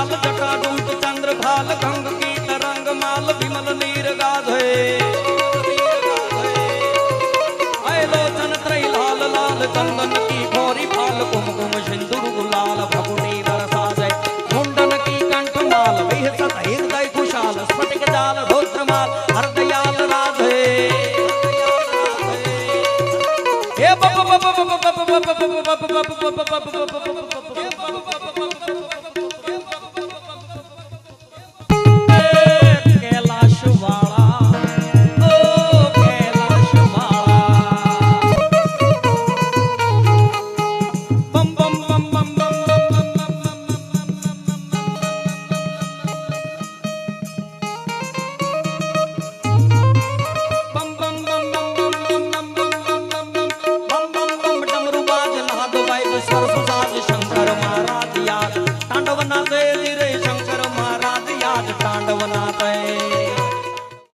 विशाल जटाजूट चंद्रभाल गंग की तरंग माल विमल नीर गाधे लोचन त्रैलाल लाल चंदन की घोरी फाल कुमकुम सिंदूर गुलाल भगुनी बरसा जय मुंडन की कंठ माल विहसत हृदय खुशाल स्फटिक जाल रुद्रमाल हरदयाल राधे तांडवनाथ